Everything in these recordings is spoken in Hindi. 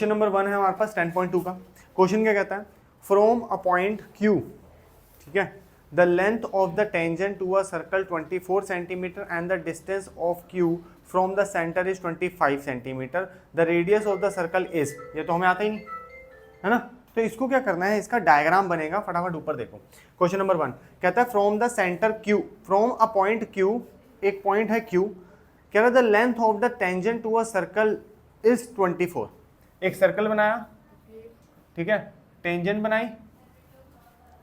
क्वेश्चन नंबर 1 है हमारे पास 10.2 का। क्वेश्चन क्या कहता है, फ्रॉम अ पॉइंट Q, ठीक है, the length of the tangent to a circle 24 centimetre and the distance of Q from the centre is 25 centimetre, the radius of the circle is, ये तो हमें आता ही नहीं है ना, तो इसको क्या करना है, इसका डायग्राम बनेगा। फटाफट ऊपर देखो, क्वेश्चन नंबर 1 कहता है from the centre Q, from a point Q, एक पॉइंट है Q, कह रहा है the length of the tangent to a circle is 24। एक सर्कल बनाया, ठीक है, टेंजेंट बनाई,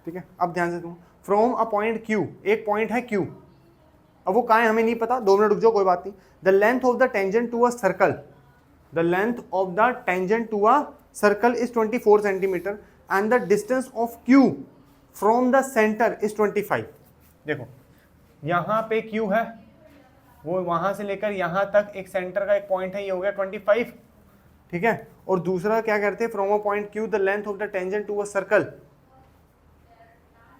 ठीक है। अब ध्यान से तुम, फ्रॉम अ पॉइंट Q, एक पॉइंट है Q, अब वो कहाँ है हमें नहीं पता, 2 मिनट रुक जाओ, कोई बात नहीं। The length of the tangent to a circle, the length of the tangent to a circle is 24 centimetre and the distance of Q from the centre is 25। देखो यहाँ पे Q है, वो वहां से लेकर यहां तक एक सेंटर का एक पॉइंट है, ये हो गया 25, ठीक है। और दूसरा क्या करते हैं, from a point Q the length of the tangent to a circle,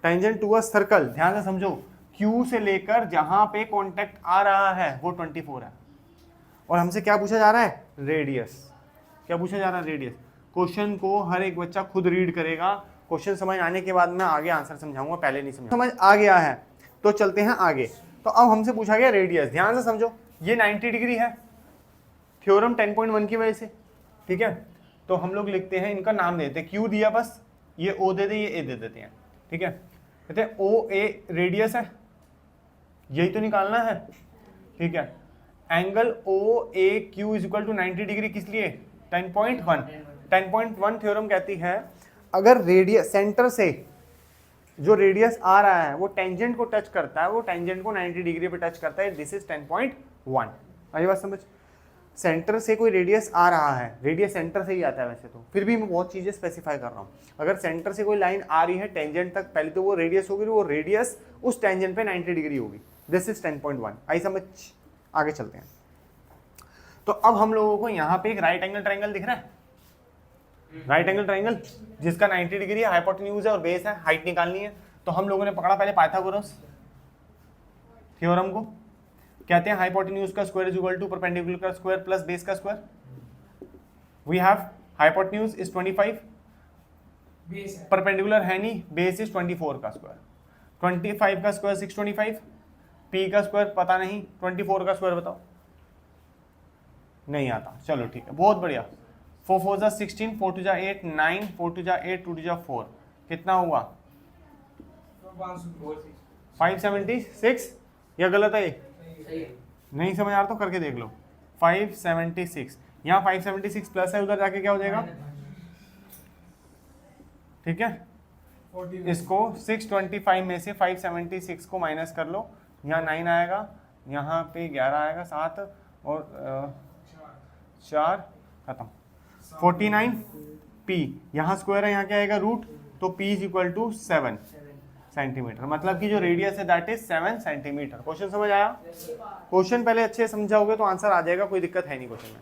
tangent to a circle, ध्यान से समझो, Q से लेकर जहां पे कांटेक्ट आ रहा है वो 24 है, और हमसे क्या पूछा जा रहा है, रेडियस। क्या पूछा जा रहा है, रेडियस। क्वेश्चन को हर एक बच्चा खुद रीड करेगा, क्वेश्चन समझ आने के बाद मैं आगे आंसर समझाऊंगा, पहले नहीं समझ आ गया है तो चलते हैं आगे। तो अब हमसे पूछा गया रेडियस, ध्यान से समझो, ये 90 डिग्री है, थ्योरम 10.1 की वजह से, ठीक है। तो हम लोग लिखते हैं, इनका नाम देते हैं, Q दिया बस, ये O दे दे, ये A दे देते हैं, ठीक है। कहते हैं OA रेडियस है, यही तो निकालना है, ठीक है। Angle OAQ is equal to 90 degree, किस लिए, 10.1। 10.1 थ्योरम कहती है अगर रेडियस सेंटर से जो रेडियस आ रहा है वो टेंजेंट को टच करता है, वो टेंजेंट को 90 डिग्री पे टच करता है, दिस इज 10.1। आई बात समझ, सेंटर से कोई रेडियस आ रहा है, रेडियस सेंटर से ही आता है वैसे तो, फिर भी मैं बहुत चीजें स्पेसिफाई कर रहा हूँ। अगर सेंटर से कोई लाइन आ रही है टेंजेंट तक, पहले तो वो रेडियस होगी, वो रेडियस उस टेंजेंट पे 90 डिग्री होगी, दिस इज 10.1। आई समझ, आगे चलते हैं। तो अब हम लोगों को यहाँ पे एक राइट एंगल ट्राइंगल दिख रहा है, राइट एंगल ट्राइंगल जिसका 90 डिग्री है, हाइपोटेन्यूज है और बेस है, हाइट निकालनी है। तो हम लोगों ने पकड़ा पहले पाइथागोरस थ्योरम को, कहते हैं हाइपोटेन्यूज का square is equal to perpendicular का स्क्वायर प्लस बेस का square. We have hypotenuse is 25, perpendicular है नहीं, बेस इज 24 का स्क्वायर, 25 का स्क्वायर 625, पी का स्क्वायर पता नहीं, 24 का स्क्वायर बताओ, नहीं आता, चलो ठीक है, बहुत बढ़िया। 4 4 जा 16, 4 2 जा 8, 9, 4 2 जा 8, 2 2 जा 4, कितना हुआ 576, या गलत है ये, नहीं समझ आ रहा तो करके देख लो। 576, यहाँ 576 प्लस है, उधर जाके क्या हो जाएगा, ठीक है। इसको 625 में से 576 को माइनस कर लो, यहाँ 9 आएगा, यहाँ पे 11 आएगा, 7 और 4 खत्म, 49 पी, यहाँ स्क्वायर है, यहाँ क्या आएगा रूट, तो P is equal to 7 centimetre, मतलब कि जो रेडियस है दैट इज 7 सेंटीमीटर। क्वेश्चन समझ आया, क्वेश्चन पहले अच्छे से समझाओगे तो आंसर आ जाएगा, कोई दिक्कत है नहीं क्वेश्चन में।